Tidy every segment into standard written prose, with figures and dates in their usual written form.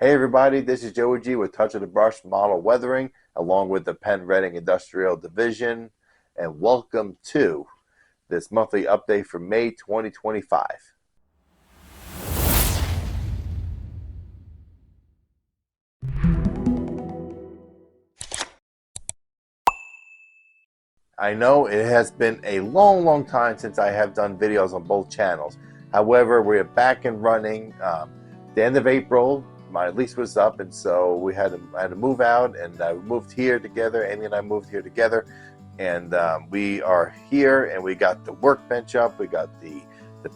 Hey everybody, this is Joey G with Touch of the Brush Model Weathering, along with the Penn-Reading Industrial Division, and welcome to this monthly update for May 2025. I know it has been a long time since I have done videos on both channels. However, we're back and running. The end of April, my lease was up, and so I had to move out, and I moved here together. Amy and I moved here together, and we are here, and we got the workbench up. We got the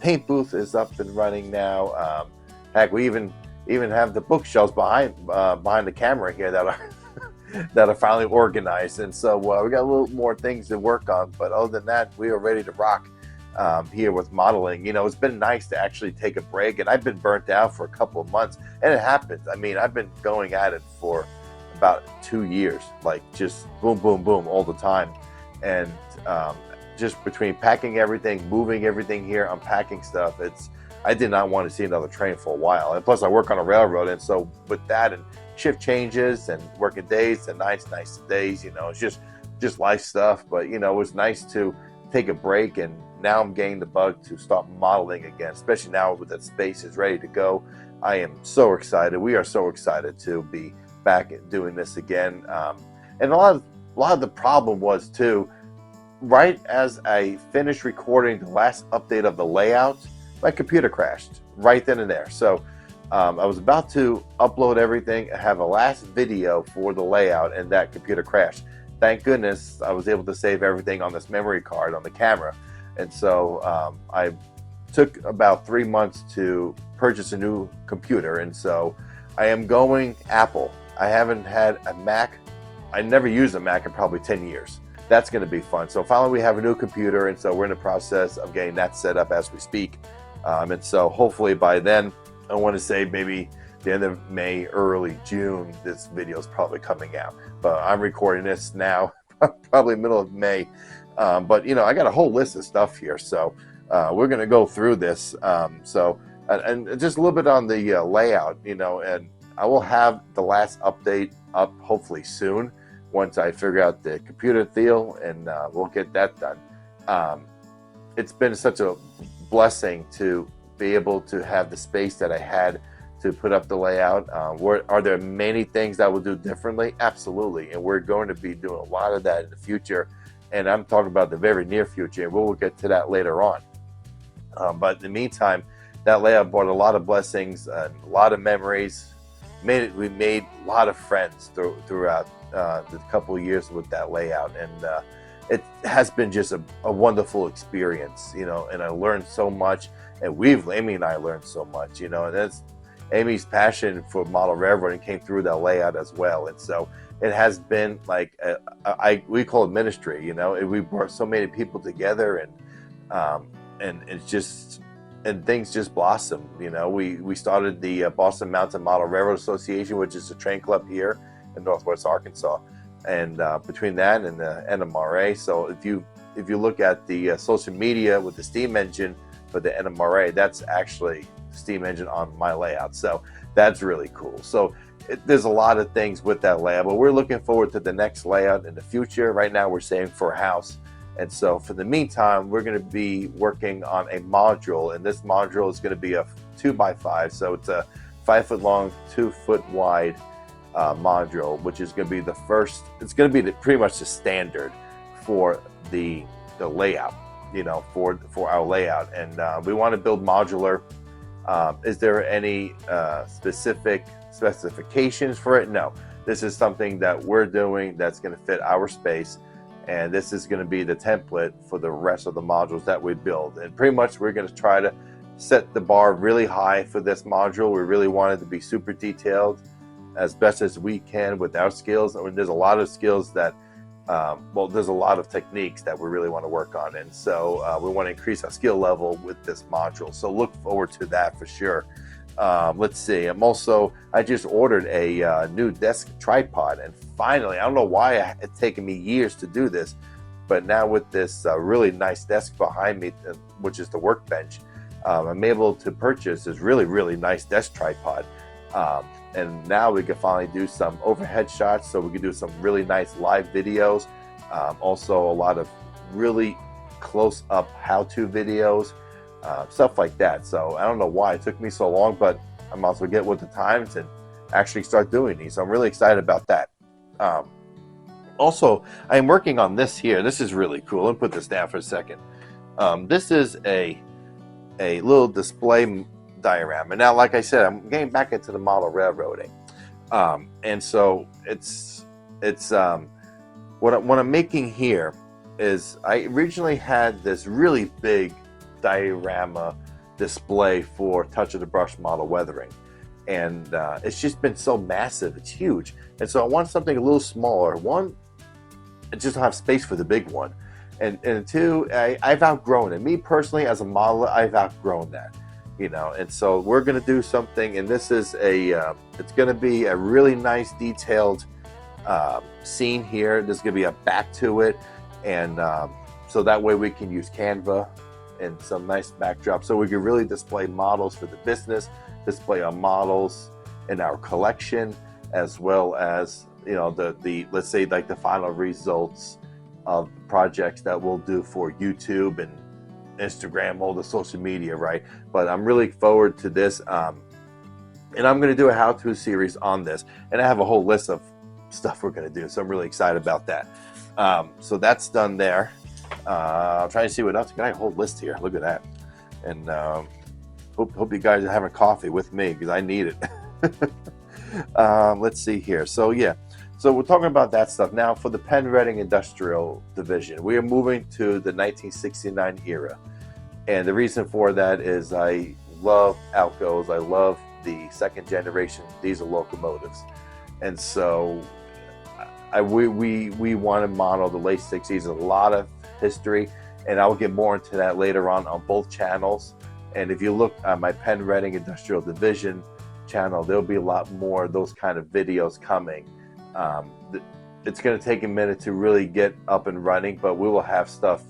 paint booth is up and running now. Heck, we even have the bookshelves behind the camera here that are that are finally organized, and so we got a little more things to work on. But other than that, we are ready to rock here with modeling. You know, it's been nice to actually take a break, and I've been burnt out for a couple of months, and it happens. I mean, I've been going at it for about 2 years, like just boom, boom, boom all the time, and just between packing everything, moving everything here, unpacking stuff, I did not want to see another train for a while. And plus I work on a railroad, and so with that and shift changes and working days and nights days, you know, it's just life stuff. But you know, it was nice to take a break, and now I'm getting the bug to start modeling again, especially now with that space is ready to go. I am so excited. We are so excited to be back doing this again. And a lot of the problem was too, right as I finished recording the last update of the layout, my computer crashed right then and there. So I was about to upload everything, have a last video for the layout, and that computer crashed. Thank goodness I was able to save everything on this memory card on the camera. And so I took about 3 months to purchase a new computer, and so I am going Apple. I haven't had a Mac. I never used a Mac in probably 10 years. That's going to be fun. So finally we have a new computer, and so we're in the process of getting that set up as we speak. And so hopefully by then, I want to say maybe the end of May, early June, this video is probably coming out. But I'm recording this now, probably middle of May. But you know, I got a whole list of stuff here, so we're going to go through this. And just a little bit on the layout, you know, and I will have the last update up hopefully soon once I figure out the computer deal, and we'll get that done. It's been such a blessing to be able to have the space that I had to put up the layout. Are there many things that we'll do differently? Absolutely, and we're going to be doing a lot of that in the future, and I'm talking about the very near future, and we'll get to that later on. But in the meantime, that layout brought a lot of blessings and a lot of memories. We made a lot of friends throughout the couple of years with that layout, and it has been just a wonderful experience, you know, and I learned so much, and Amy and I learned so much, you know, and that's Amy's passion for model railroading came through that layout as well. And so it has been like, we call it ministry, you know, we brought so many people together, and it's just, and things just blossomed, you know. We started the Boston Mountain Model Railroad Association, which is a train club here in Northwest Arkansas. And between that and the NMRA, so if you look at the social media with the steam engine for the NMRA, that's actually the steam engine on my layout, so that's really cool. So there's a lot of things with that layout, but we're looking forward to the next layout in the future. Right now we're saving for a house, and so for the meantime we're going to be working on a module, and this module is going to be a 2x5, so it's a 5 foot long, 2 foot wide module, which is going to be the first. It's going to be pretty much the standard for the layout, you know, for our layout. And we want to build modular. Is there any specific specifications for it? No, this is something that we're doing that's going to fit our space, and this is going to be the template for the rest of the modules that we build. And pretty much we're going to try to set the bar really high for this module. We really want it to be super detailed as best as we can with our skills. I mean, there's a lot of skills that, there's a lot of techniques that we really want to work on, and so we want to increase our skill level with this module. So look forward to that for sure. Let's see. I just ordered a new desk tripod, and finally, I don't know why it's taken me years to do this, but now with this really nice desk behind me, which is the workbench, I'm able to purchase this really nice desk tripod. And now we can finally do some overhead shots, so we can do some really nice live videos. Also a lot of really close-up how-to videos, stuff like that. So I don't know why it took me so long, but I might as well get with the times and actually start doing these. So I'm really excited about that. Also, I'm working on this here. This is really cool. Let me put this down for a second. This is a little display diorama. Now, like I said, I'm getting back into the model railroading, and so it's what I'm making here is I originally had this really big diorama display for touch of the brush model weathering, and it's just been so massive. It's huge, and so I want something a little smaller. One, I just don't have space for the big one, and two, I've outgrown it. Me personally, as a modeler, I've outgrown that. And so we're going to do something, and this is it's going to be a really nice detailed scene here. There's going to be a back to it, and so that way we can use Canva and some nice backdrop, so we can really display models for the business, display our models in our collection, as well as the let's say like the final results of projects that we'll do for YouTube and Instagram, all the social media, right? But I'm really forward to this, and I'm going to do a how-to series on this, and I have a whole list of stuff we're going to do, so I'm really excited about that. So that's done there. I'm trying to see what else. I got a whole list here. Look at that. And hope you guys are having coffee with me, because I need it. Let's see here. So yeah, so we're talking about that stuff now. For the Penn-Reading Industrial division, we are moving to the 1969 era. And the reason for that is I love Alcos. I love the second generation diesel locomotives. And so we want to model the late 60s, a lot of history, and I'll get more into that later on both channels. And if you look at my Penn-Reading Industrial division channel, there'll be a lot more of those kind of videos coming. It's going to take a minute to really get up and running, but we will have stuff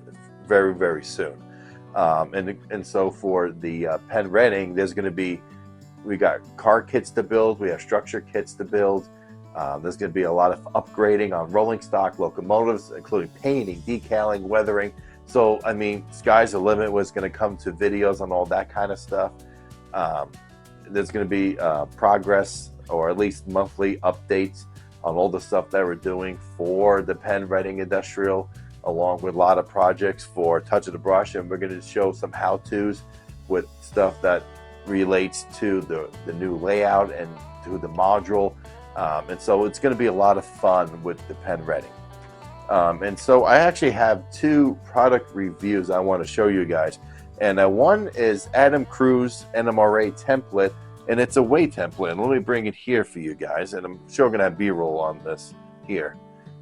very, very soon. And so for the Penn-Reading, there's going to be, we got car kits to build, we have structure kits to build. There's going to be a lot of upgrading on rolling stock locomotives, including painting, decaling, weathering. So, I mean, sky's the limit when it's going to come to videos on all that kind of stuff. There's going to be progress, or at least monthly updates on all the stuff that we're doing for the Penn-Reading Industrial, along with a lot of projects for Touch of the Brush. And we're going to show some how-tos with stuff that relates to the new layout and to the module. And so it's going to be a lot of fun with the Penn-Reading. And so I actually have two product reviews I want to show you guys. And one is Adam Cruz NMRA template, and it's a weight template. And let me bring it here for you guys, and I'm sure I'm going to have B-roll on this here.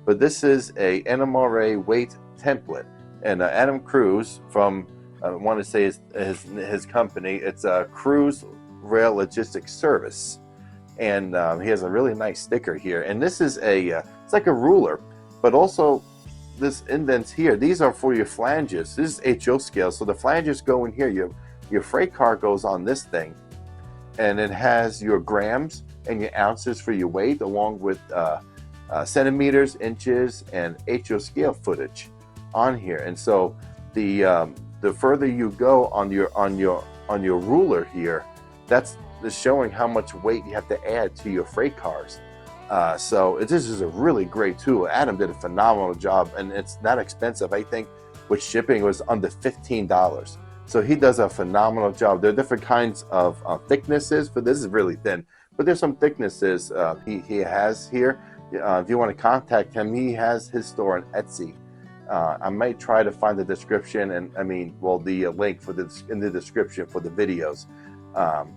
But this is a NMRA weight template, and Adam Cruz from, I want to say his company, it's a Cruz Rail Logistics Service. And he has a really nice sticker here. And this is it's like a ruler, but also this indents here, these are for your flanges. This is HO scale, so the flanges go in here. Your freight car goes on this thing, and it has your grams and your ounces for your weight, along with centimeters, inches, and HO scale footage on here. And so the further you go on your ruler here, that's showing how much weight you have to add to your freight cars. So this is a really great tool. Adam did a phenomenal job, and it's not expensive. I think with shipping it was under $15. So he does a phenomenal job. There are different kinds of thicknesses, but this is really thin. But there's some thicknesses he has here. If you want to contact him, he has his store on Etsy. I might try to find the description, and the link in the description for the videos.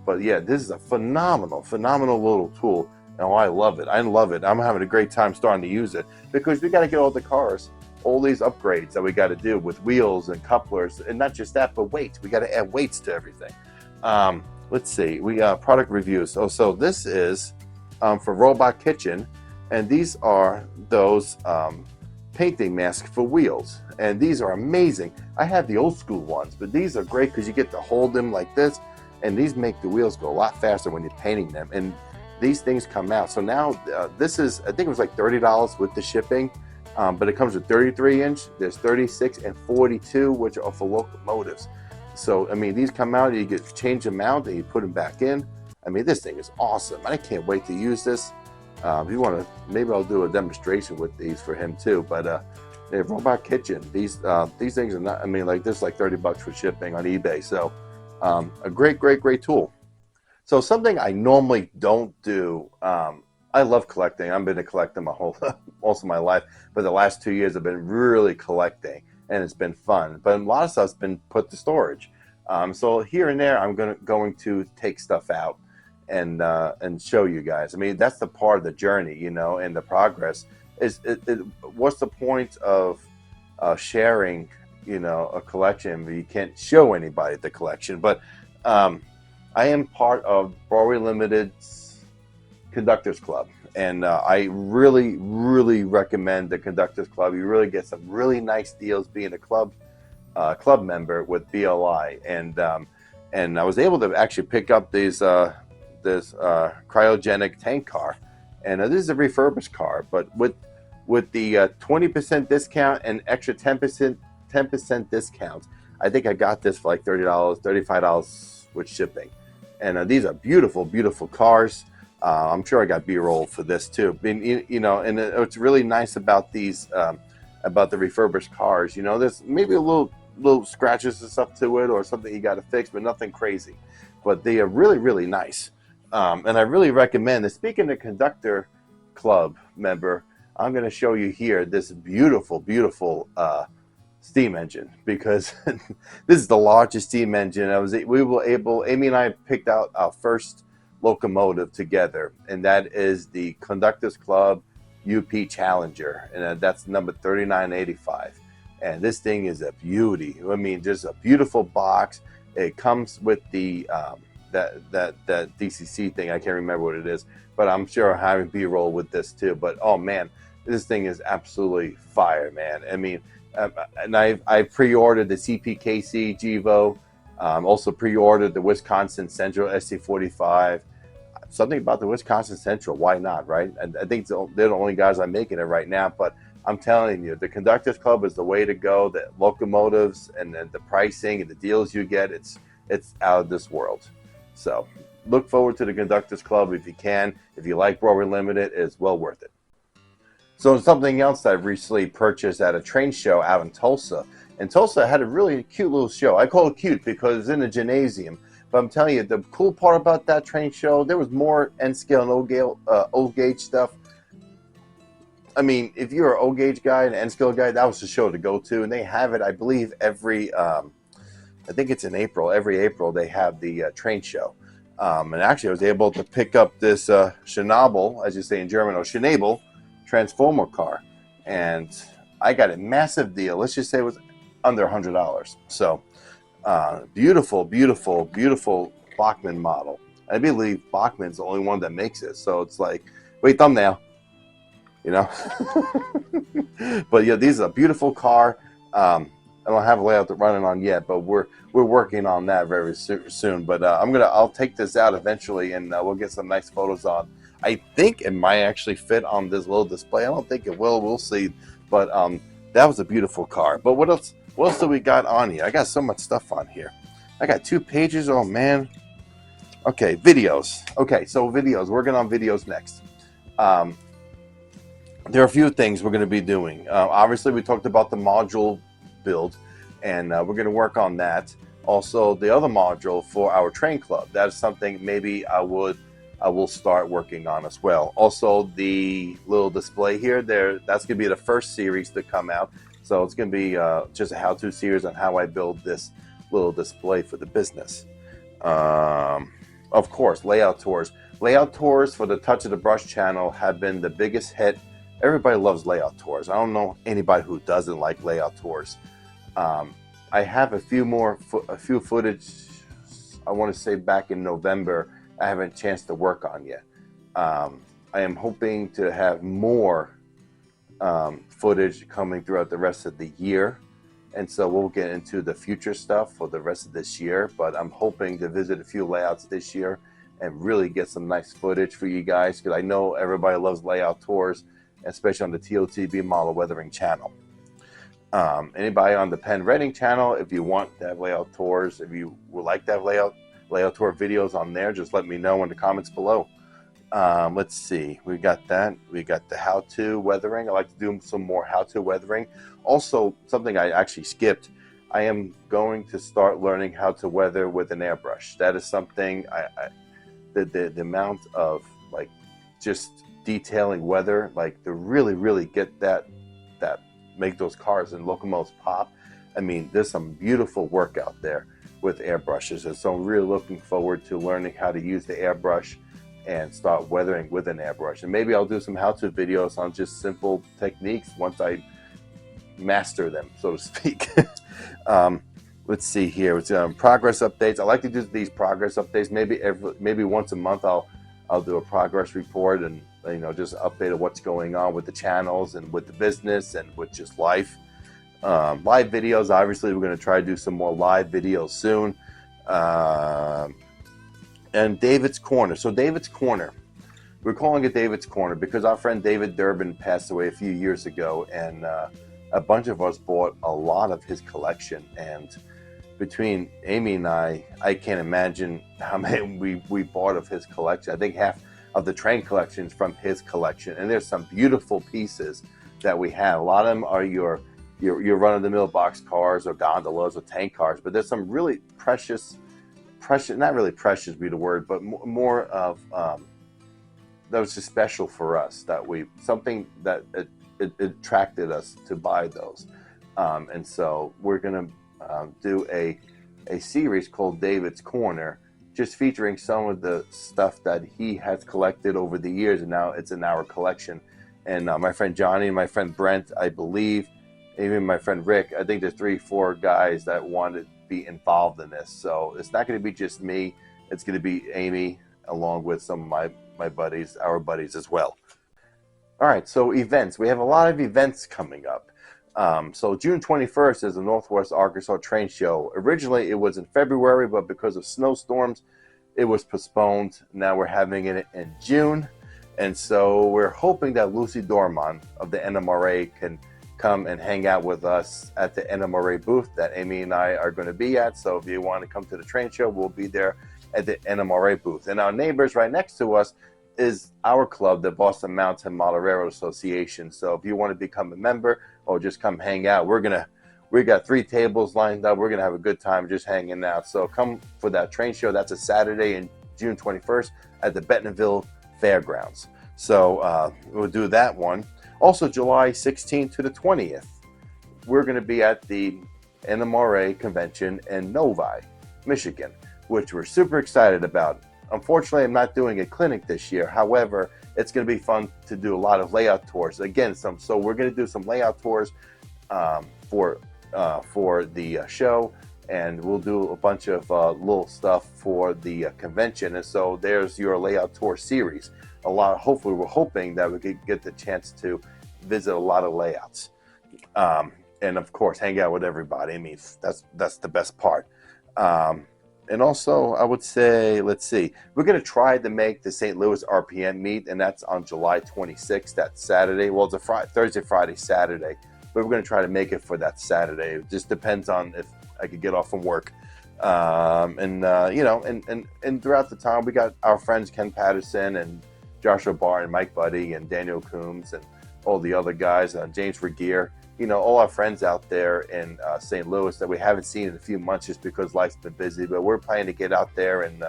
But yeah, this is a phenomenal little tool. Oh, I love it. I'm having a great time starting to use it, because we got to get all the cars, all these upgrades that we got to do with wheels and couplers, and not just that, but weights. We got to add weights to everything. Let's see. We got product reviews. So this is for Robot Kitchen, and these are those painting masks for wheels, and these are amazing. I have the old school ones, but these are great because you get to hold them like this, and these make the wheels go a lot faster when you're painting them. And these things come out. So now this is, I think it was like $30 with the shipping, but it comes with 33-inch. There's 36 and 42, which are for locomotives. So I mean, these come out, you get change them out, and you put them back in. I mean, this thing is awesome. I can't wait to use this. If you want to, maybe I'll do a demonstration with these for him too. But Robot Kitchen, these things are not, I mean, like this is like $30 for shipping on eBay. So a great tool. So something I normally don't do, I love collecting. I've been collecting my most of my life, but the last 2 years I've been really collecting, and it's been fun. But a lot of stuff's been put to storage. So here and there, I'm going to take stuff out and show you guys. I mean, that's the part of the journey, you know, and the progress. What's the point of sharing, you know, a collection but you can't show anybody the collection? But I am part of Broadway Limited's Conductors Club, and I really recommend the Conductors Club. You really get some really nice deals being a club member with BLI, and I was able to actually pick up this cryogenic tank car, and this is a refurbished car, but with the 20% discount and extra 10% discount, I think I got this for like $30, $35 with shipping. And these are beautiful cars. I'm sure I got B-roll for this too. You know, and it's really nice about these, about the refurbished cars. You know, there's maybe a little scratches and stuff to it, or something you got to fix, but nothing crazy. But they are really nice. And I really recommend this. Speaking of Conductor Club member, I'm going to show you here this beautiful steam engine, because this is the largest steam engine. Amy and I picked out our first locomotive together, and that is the Conductors Club UP Challenger, and that's number 3985. And this thing is a beauty. I mean, just a beautiful box. It comes with the that DCC thing. I can't remember what it is, but I'm sure having B-roll with this too. But oh man, this thing is absolutely fire, man. I mean, and I pre-ordered the CPKC Gevo, also pre-ordered the Wisconsin Central SC45. Something about the Wisconsin Central, why not, right? And I think they're the only guys I'm making it right now. But I'm telling you, the Conductors Club is the way to go. The locomotives and the pricing and the deals you get, it's out of this world. So look forward to the Conductors Club if you can. If you like Broadway Limited, it's well worth it. So something else that I've recently purchased at a train show out in Tulsa. And Tulsa had a really cute little show. I call it cute because it's in a gymnasium. But I'm telling you, the cool part about that train show, there was more N-scale and old gauge stuff. I mean, if you're an old gauge guy and an N-scale guy, that was the show to go to. And they have it, I believe, every, I think it's in April. Every April they have the train show. And actually I was able to pick up this Schnabel, as you say in German, or Schnabel Transformer car. And I got a massive deal. Let's just say it was under $100. So beautiful Bachmann model. I believe Bachmann's the only one that makes it. So it's like, wait, thumbnail, you know. But yeah, these are a beautiful car. I don't have a layout to run it on yet, but we're working on that very soon. But I'll take this out eventually, and we'll get some nice photos on. I think it might actually fit on this little display. I don't think it will. We'll see. But that was a beautiful car. But what else do we got on here? I got so much stuff on here. I got 2 pages. Oh man. Okay, videos. Okay, so videos. Working on videos next. There are a few things we're going to be doing. Obviously, we talked about the module build, and we're going to work on that. Also, the other module for our train club. That is something maybe I will start working on as well. Also, the little display here, that's going to be the first series to come out. So it's going to be just a how-to series on how I build this little display for the business. Of course, layout tours. Layout tours for the Touch of the Brush channel have been the biggest hit. Everybody loves layout tours. I don't know anybody who doesn't like layout tours. I have a few footage, I want to say back in November, I haven't a chance to work on yet. I am hoping to have more footage coming throughout the rest of the year. And so we'll get into the future stuff for the rest of this year. But I'm hoping to visit a few layouts this year and really get some nice footage for you guys, because I know everybody loves layout tours, especially on the TOTB model weathering channel. Anybody on the Penn-Reading channel, if you want to have layout tours, if you would like to have layout tour videos on there, just let me know in the comments below. Let's see, we got that. We got the how-to weathering. I like to do some more how-to weathering. Also, something I actually skipped, I am going to start learning how to weather with an airbrush. That is something the amount of like just detailing weather, like to really get that make those cars and locomotives pop. I mean, there's some beautiful work out there with airbrushes, and so I'm really looking forward to learning how to use the airbrush and start weathering with an airbrush. And maybe I'll do some how-to videos on just simple techniques once I master them, so to speak. Let's see here. It's progress updates. I like to do these progress updates. Maybe once a month I'll do a progress report and just update of what's going on with the channels and with the business and with just life. Live videos. Obviously, we're going to try to do some more live videos soon. And David's Corner. So David's Corner, we're calling it David's Corner because our friend David Durbin passed away a few years ago, and a bunch of us bought a lot of his collection. And between Amy and I can't imagine how many we bought of his collection. I think half of the train collections from his collection, and there's some beautiful pieces that we have. A lot of them are your run-of-the-mill box cars or gondolas or tank cars, but there's some really precious, not really precious be the word, but more of that was just special for us, that something that it attracted us to buy those. And so we're gonna do a series called David's Corner, just featuring some of the stuff that he has collected over the years, and now it's in our collection. And my friend Johnny and my friend Brent, I believe, even my friend Rick, I think there's 3-4 guys that want to be involved in this. So it's not going to be just me. It's going to be Amy along with some of my buddies, our buddies as well. All right, so events. We have a lot of events coming up. So June 21st is the Northwest Arkansas Train Show. Originally it was in February, but because of snowstorms, it was postponed. Now we're having it in June. And so we're hoping that Lucy Dorman of the NMRA can come and hang out with us at the NMRA booth that Amy and I are going to be at. So if you want to come to the train show, we'll be there at the NMRA booth. And our neighbors right next to us is our club, the Boston Mountain Model Railroad Association. So if you want to become a member or just come hang out, we got 3 tables lined up. We're gonna have a good time just hanging out. So come for that train show. That's a Saturday in June 21st at the Bentonville Fairgrounds. So we'll do that one. Also, July 16th to the 20th, we're going to be at the NMRA convention in Novi, Michigan, which we're super excited about. Unfortunately, I'm not doing a clinic this year. However, it's going to be fun to do a lot of layout tours. Again, so we're going to do some layout tours for the show, and we'll do a bunch of little stuff for the convention. And so there's your layout tour series. Hopefully, we're hoping that we could get the chance to visit a lot of layouts, and of course, hang out with everybody. I mean, that's the best part. And also, I would say, let's see, we're going to try to make the St. Louis RPM meet, and that's on July 26th. That's Saturday. Well, it's a Thursday, Friday, Saturday, but we're going to try to make it for that Saturday. It just depends on if I could get off from work. And throughout the time, we got our friends Ken Patterson and Joshua Barr and Mike Buddy and Daniel Coombs and all the other guys, James Regier, all our friends out there in St. Louis that we haven't seen in a few months just because life's been busy. But we're planning to get out there, and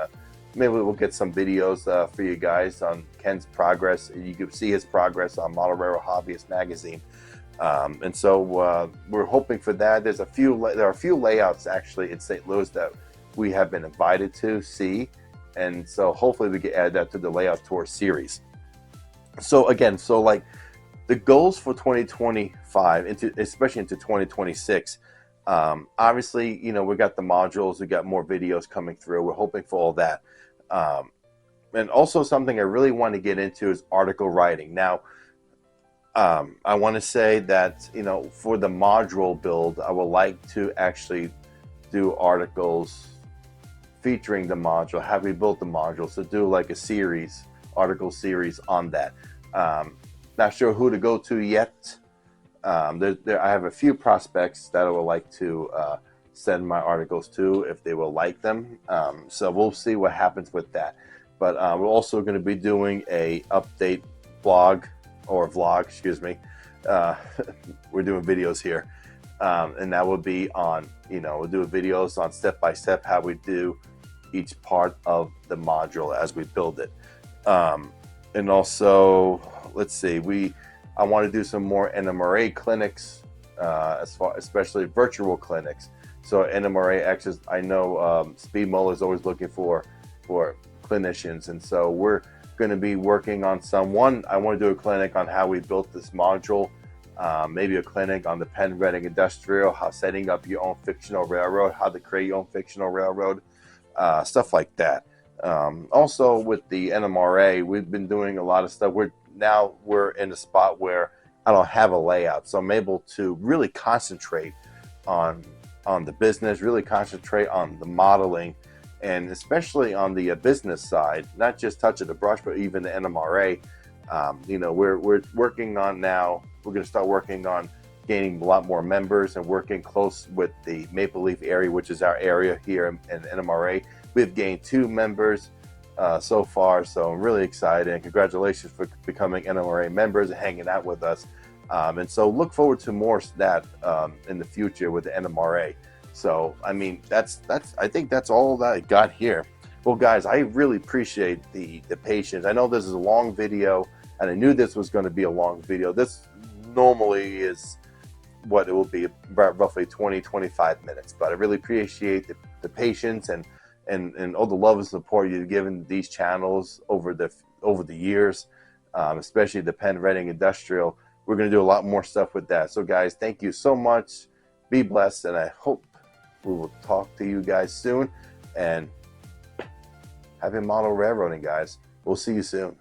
maybe we'll get some videos for you guys on Ken's progress. You can see his progress on Model Railroad Hobbyist magazine. And so we're hoping for that. There are a few layouts actually in St. Louis that we have been invited to see. And so hopefully we can add that to the layout tour series. So again, like the goals for 2025, especially into 2026, obviously, we got the modules, we got more videos coming through. We're hoping for all that. And also something I really want to get into is article writing. Now, I want to say that, for the module build, I would like to actually do articles featuring the module, how we built the module. So do like a series, article series on that. Not sure who to go to yet. I have a few prospects that I would like to send my articles to if they will like them. So we'll see what happens with that. But we're also going to be doing a update vlog, excuse me. We're doing videos here. And that will be on, we'll do videos on step by step how we do each part of the module as we build it. And also, let's see, I want to do some more NMRA clinics, especially virtual clinics. So NMRA access, I know Speed Muller is always looking for clinicians, and so we're going to be working on someone. I want to do a clinic on how we built this module. Maybe a clinic on the Penn-Reading Industrial, how setting up your own fictional railroad, how to create your own fictional railroad, stuff like that. Also with the NMRA, we've been doing a lot of stuff. We're in a spot where I don't have a layout, so I'm able to really concentrate on the business, really concentrate on the modeling, and especially on the business side, not just touching the brush, but even the NMRA. We're working on now. We're going to start working on gaining a lot more members and working close with the Maple Leaf area, which is our area here in NMRA. We've gained 2 members so far, so I'm really excited, and congratulations for becoming NMRA members and hanging out with us. And so look forward to more of that in the future with the NMRA. So I mean, I think that's all that I got here. Well, guys, I really appreciate the patience. I know this is a long video, and I knew this was going to be a long video. This normally is what it will be, about roughly 20-25 minutes, but I really appreciate the patience and all the love and support you've given these channels over the years, especially the Penn-Reading Industrial. We're going to do a lot more stuff with that. So guys, thank you so much. Be blessed, and I hope we will talk to you guy soon. And happy model railroading, guys. We'll see you soon.